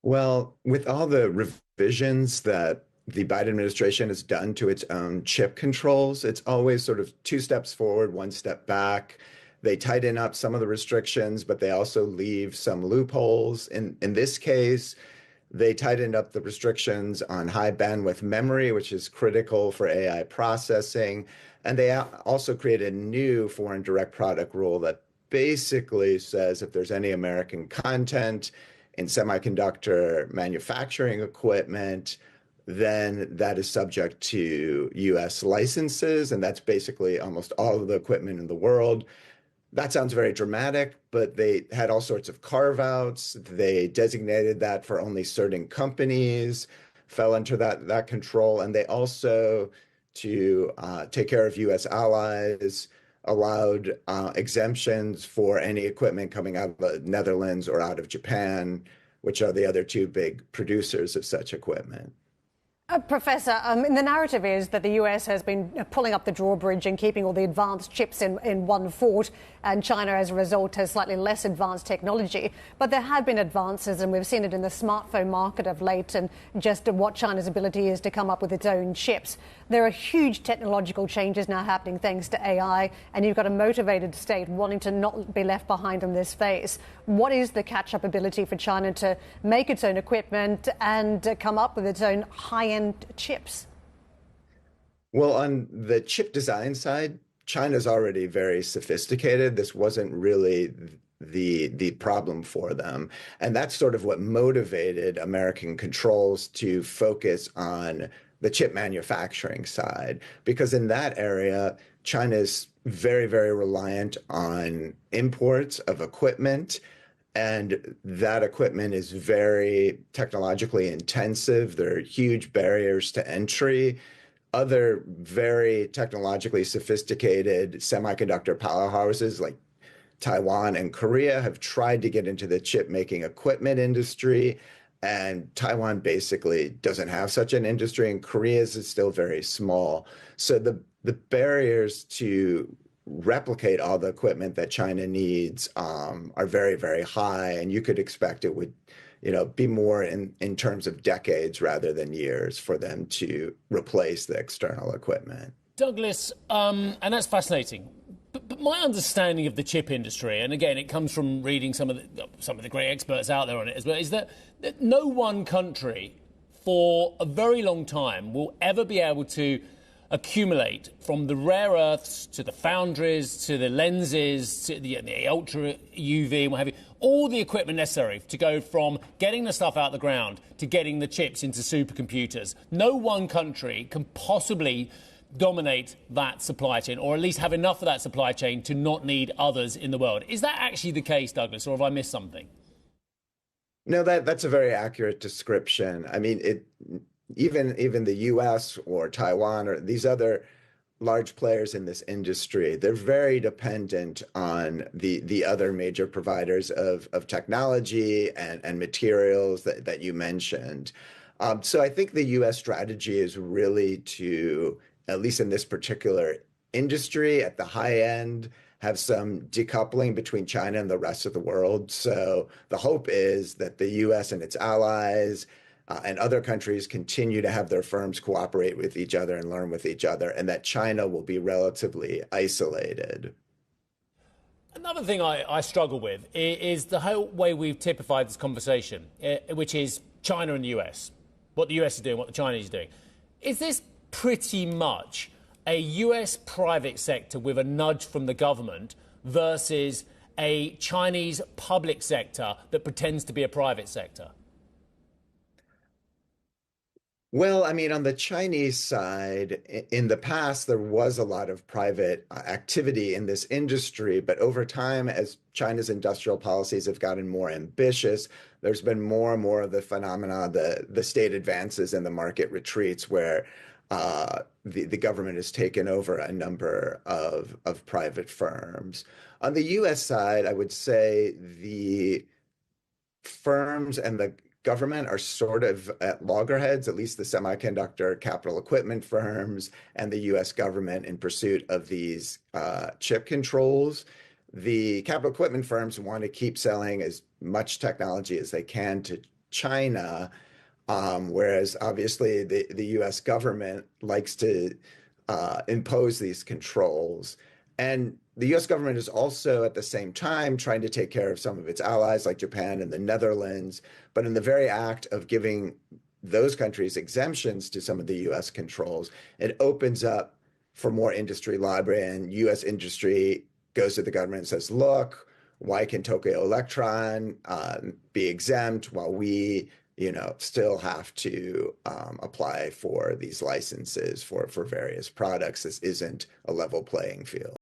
Well, with all the revisions that the Biden administration has done to its own chip controls, it's always sort of two steps forward, one step back. They tighten up some of the restrictions, but they also leave some loopholes. In this case, they tightened up the restrictions on high bandwidth memory, which is critical for AI processing. And they also created a new foreign direct product rule that basically says if there's any American content in semiconductor manufacturing equipment, then that is subject to U.S. licenses. And that's basically almost all of the equipment in the world. That sounds very dramatic, but they had all sorts of carve-outs. They designated that for only certain companies, fell into that control, and they also, to take care of U.S. allies, allowed exemptions for any equipment coming out of the Netherlands or out of Japan, which are the other two big producers of such equipment. Professor, the narrative is that the US has been pulling up the drawbridge and keeping all the advanced chips in one fort, and China, as a result, has slightly less advanced technology. But there have been advances, and we've seen it in the smartphone market of late, and just what China's ability is to come up with its own chips. There are huge technological changes now happening thanks to AI, and you've got a motivated state wanting to not be left behind in this phase. What is the catch-up ability for China to make its own equipment and come up with its own high-end chips? Well, on the chip design side, China's already very sophisticated. This wasn't really the problem for them. And that's sort of what motivated American controls to focus on the chip manufacturing side, because in that area, China's very, very reliant on imports of equipment. And that equipment is very technologically intensive. There are huge barriers to entry. Other very technologically sophisticated semiconductor powerhouses like Taiwan and Korea have tried to get into the chip making equipment industry. And Taiwan basically doesn't have such an industry, and Korea's is still very small. So the barriers to replicate all the equipment that China needs are very, very high, and you could expect it would, be more in terms of decades rather than years for them to replace the external equipment. Douglas, and that's fascinating. But my understanding of the chip industry, and again, it comes from reading some of the great experts out there on it as well, is that no one country for a very long time will ever be able to accumulate from the rare earths to the foundries to the lenses to the ultra UV and what have you, all the equipment necessary to go from getting the stuff out of the ground to getting the chips into supercomputers. No one country can possibly dominate that supply chain, or at least have enough of that supply chain to not need others in the world. Is that actually the case, Douglas, or have I missed something? No, that's a very accurate description. I mean, even the U.S. or Taiwan or these other large players in this industry, they're very dependent on the other major providers of technology and materials that you mentioned. So I think the U.S. strategy is really to, at least in this particular industry, at the high end, have some decoupling between China and the rest of the world. So the hope is that the U.S. and its allies and other countries continue to have their firms cooperate with each other and learn with each other, and that China will be relatively isolated. Another thing I struggle with is the whole way we've typified this conversation, which is China and the US, what the US is doing, what the Chinese are doing. Is this pretty much a US private sector with a nudge from the government versus a Chinese public sector that pretends to be a private sector? Well, I mean, on the Chinese side, in the past, there was a lot of private activity in this industry, but over time, as China's industrial policies have gotten more ambitious, there's been more and more of the phenomena, the state advances and the market retreats, where the government has taken over a number of private firms. On the US side, I would say the firms and the government are sort of at loggerheads, at least the semiconductor capital equipment firms and the US government in pursuit of these chip controls. The capital equipment firms want to keep selling as much technology as they can to China, whereas obviously the U.S. government likes to impose these controls. And the U.S. government is also at the same time trying to take care of some of its allies like Japan and the Netherlands. But in the very act of giving those countries exemptions to some of the U.S. controls, it opens up for more industry lobbying, and U.S. industry goes to the government and says, look, why can Tokyo Electron be exempt while we, still have to apply for these licenses for various products? This isn't a level playing field.